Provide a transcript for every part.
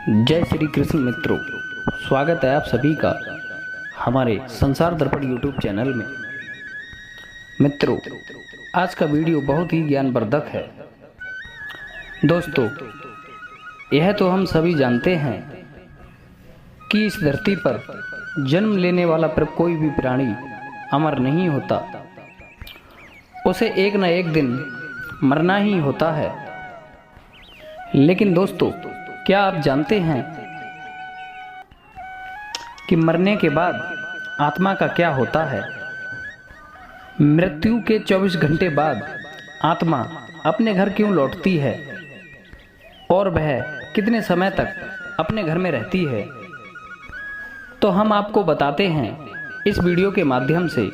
जय श्री कृष्ण मित्रों, स्वागत है आप सभी का हमारे संसार दर्पण यूट्यूब चैनल में। मित्रों, आज का वीडियो बहुत ही ज्ञानवर्धक है। दोस्तों, यह तो हम सभी जानते हैं कि इस धरती पर जन्म लेने वाला कोई भी प्राणी अमर नहीं होता, उसे एक न एक दिन मरना ही होता है। लेकिन दोस्तों, क्या आप जानते हैं कि मरने के बाद आत्मा का क्या होता है? मृत्यु के 24 घंटे बाद आत्मा अपने घर क्यों लौटती है और वह कितने समय तक अपने घर में रहती है? तो हम आपको बताते हैं इस वीडियो के माध्यम से,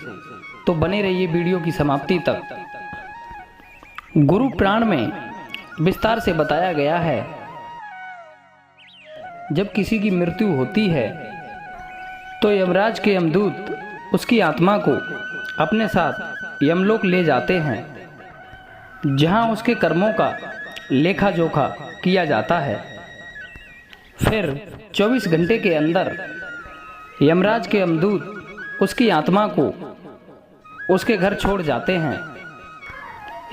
तो बने रहिए वीडियो की समाप्ति तक। गुरु पुराण में विस्तार से बताया गया है, जब किसी की मृत्यु होती है तो यमराज के यमदूत उसकी आत्मा को अपने साथ यमलोक ले जाते हैं, जहां उसके कर्मों का लेखा जोखा किया जाता है। फिर 24 घंटे के अंदर यमराज के यमदूत उसकी आत्मा को उसके घर छोड़ जाते हैं।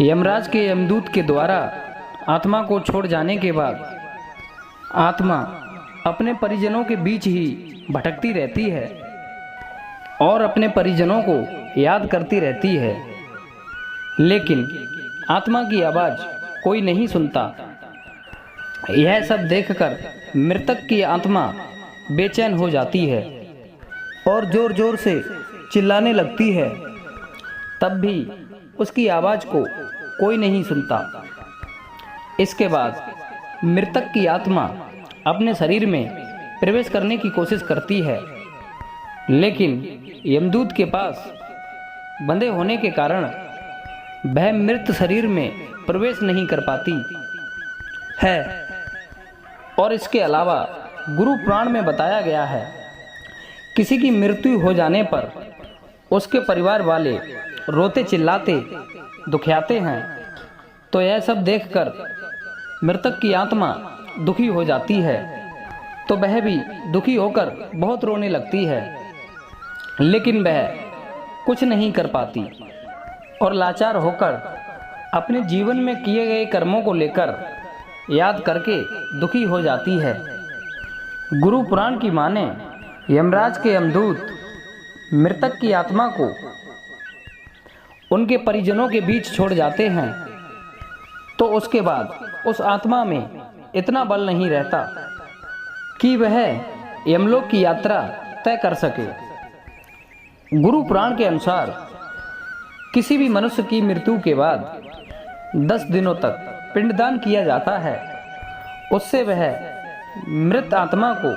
यमराज के यमदूत के द्वारा आत्मा को छोड़ जाने के बाद आत्मा अपने परिजनों के बीच ही भटकती रहती है और अपने परिजनों को याद करती रहती है, लेकिन आत्मा की आवाज़ कोई नहीं सुनता। यह सब देखकर मृतक की आत्मा बेचैन हो जाती है और जोर जोर से चिल्लाने लगती है, तब भी उसकी आवाज़ को कोई नहीं सुनता। इसके बाद मृतक की आत्मा अपने शरीर में प्रवेश करने की कोशिश करती है, लेकिन यमदूत के पास बंधे होने के कारण वह मृत शरीर में प्रवेश नहीं कर पाती है। और इसके अलावा गुरु पुराण में बताया गया है, किसी की मृत्यु हो जाने पर उसके परिवार वाले रोते चिल्लाते दुखियाते हैं, तो यह सब देखकर मृतक की आत्मा दुखी हो जाती है, तो वह भी दुखी होकर बहुत रोने लगती है, लेकिन वह कुछ नहीं कर पाती और लाचार होकर अपने जीवन में किए गए कर्मों को लेकर याद करके दुखी हो जाती है। गुरु पुराण की माने यमराज के यमदूत मृतक की आत्मा को उनके परिजनों के बीच छोड़ जाते हैं, तो उसके बाद उस आत्मा में इतना बल नहीं रहता कि वह यमलोक की यात्रा तय कर सके। गुरु पुराण के अनुसार किसी भी मनुष्य की मृत्यु के बाद 10 दिनों तक पिंडदान किया जाता है। उससे वह मृत आत्मा को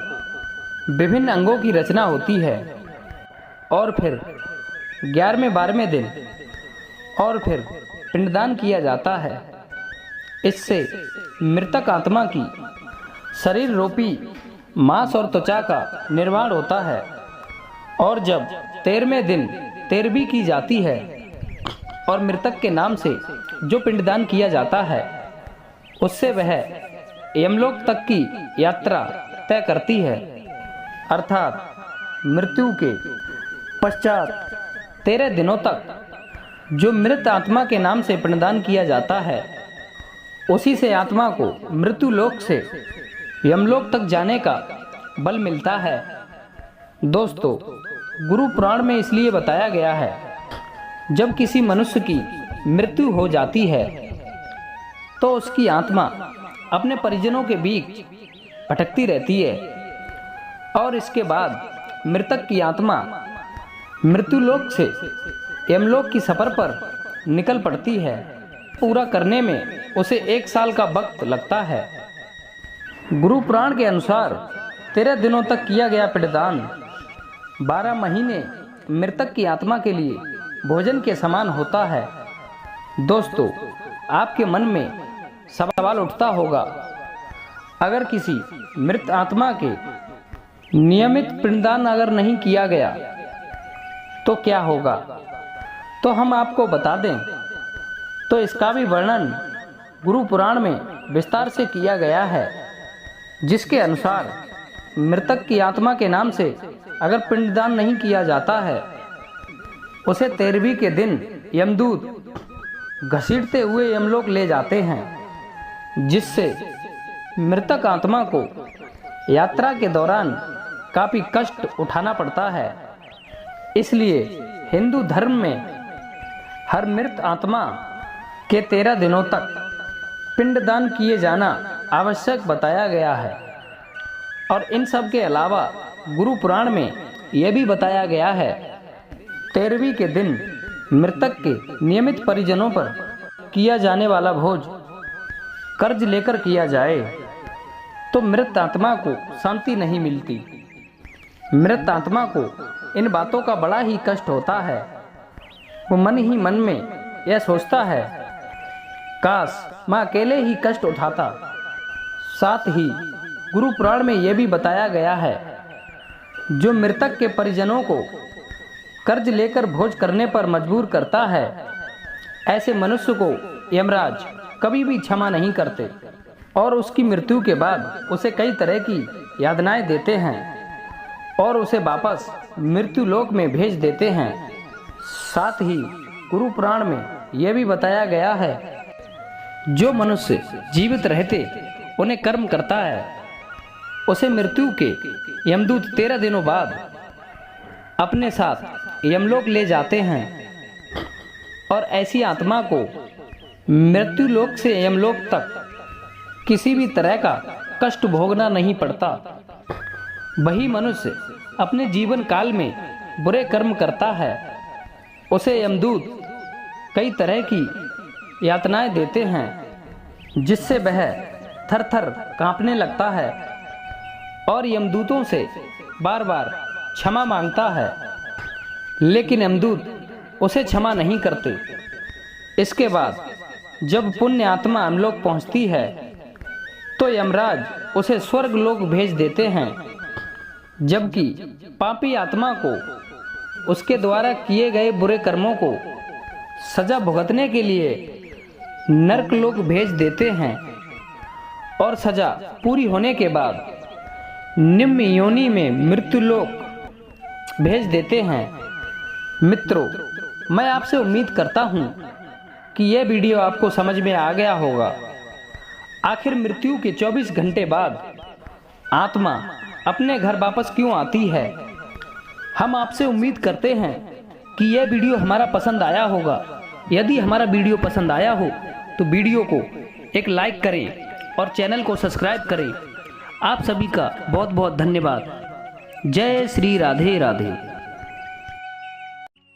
विभिन्न अंगों की रचना होती है और फिर 11वें 12वें दिन और फिर पिंडदान किया जाता है। इससे मृतक आत्मा की शरीर रूपी मांस और त्वचा का निर्माण होता है, और जब 13वें दिन 13वीं की जाती है और मृतक के नाम से जो पिंडदान किया जाता है, उससे वह यमलोक तक की यात्रा तय करती है। अर्थात मृत्यु के पश्चात 13 दिनों तक जो मृत आत्मा के नाम से पिंडदान किया जाता है, उसी से आत्मा को मृत्यु लोक से यमलोक तक जाने का बल मिलता है। दोस्तों, गुरु पुराण में इसलिए बताया गया है, जब किसी मनुष्य की मृत्यु हो जाती है तो उसकी आत्मा अपने परिजनों के बीच भटकती रहती है और इसके बाद मृतक की आत्मा मृत्युलोक से यमलोक की सफर पर निकल पड़ती है। पूरा करने में उसे 1 साल का वक्त लगता है। गुरु पुराण के अनुसार 13 दिनों तक किया गया पिंडदान 12 महीने मृतक की आत्मा के लिए भोजन के समान होता है। दोस्तों, आपके मन में सवाल उठता होगा, अगर किसी मृत आत्मा के नियमित पिंडदान अगर नहीं किया गया तो क्या होगा? तो हम आपको बता दें, तो इसका भी वर्णन गुरु पुराण में विस्तार से किया गया है। जिसके अनुसार मृतक की आत्मा के नाम से अगर पिंडदान नहीं किया जाता है, उसे 13वीं के दिन यमदूत घसीटते हुए यमलोक ले जाते हैं, जिससे मृतक आत्मा को यात्रा के दौरान काफ़ी कष्ट उठाना पड़ता है। इसलिए हिंदू धर्म में हर मृत आत्मा के 13 दिनों तक पिंडदान किए जाना आवश्यक बताया गया है। और इन सब के अलावा गुरु पुराण में यह भी बताया गया है, 13वीं के दिन मृतक के नियमित परिजनों पर किया जाने वाला भोज कर्ज लेकर किया जाए तो मृत आत्मा को शांति नहीं मिलती। मृत आत्मा को इन बातों का बड़ा ही कष्ट होता है। वो मन ही मन में यह सोचता है, काश मैं अकेले ही कष्ट उठाता। साथ ही गुरु पुराण में यह भी बताया गया है, जो मृतक के परिजनों को कर्ज लेकर भोज करने पर मजबूर करता है, ऐसे मनुष्य को यमराज कभी भी क्षमा नहीं करते और उसकी मृत्यु के बाद उसे कई तरह की यातनाएं देते हैं और उसे वापस मृत्यु लोक में भेज देते हैं। साथ ही गुरु पुराण में यह भी बताया गया है, जो मनुष्य जीवित रहते उन्हें कर्म करता है, उसे मृत्यु के यमदूत 13 दिनों बाद अपने साथ यमलोक ले जाते हैं और ऐसी आत्मा को मृत्यु लोक से यमलोक तक किसी भी तरह का कष्ट भोगना नहीं पड़ता। वही मनुष्य अपने जीवन काल में बुरे कर्म करता है, उसे यमदूत कई तरह की यातनाएं देते हैं, जिससे वह थर थर कांपने लगता है और यमदूतों से बार बार क्षमा मांगता है, लेकिन यमदूत उसे क्षमा नहीं करते। इसके बाद जब पुण्य आत्मा यमलोक पहुंचती है तो यमराज उसे स्वर्ग लोक भेज देते हैं, जबकि पापी आत्मा को उसके द्वारा किए गए बुरे कर्मों को सजा भुगतने के लिए नरक लोक भेज देते हैं और सजा पूरी होने के बाद निम्न योनि में मृत्यु लोक भेज देते हैं। मित्रों, मैं आपसे उम्मीद करता हूं कि यह वीडियो आपको समझ में आ गया होगा। आखिर मृत्यु के 24 घंटे बाद आत्मा अपने घर वापस क्यों आती है? हम आपसे उम्मीद करते हैं कि यह वीडियो हमारा पसंद आया होगा। यदि हमारा वीडियो पसंद आया हो तो वीडियो को एक लाइक करें और चैनल को सब्सक्राइब करें। आप सभी का बहुत बहुत धन्यवाद। जय श्री राधे राधे।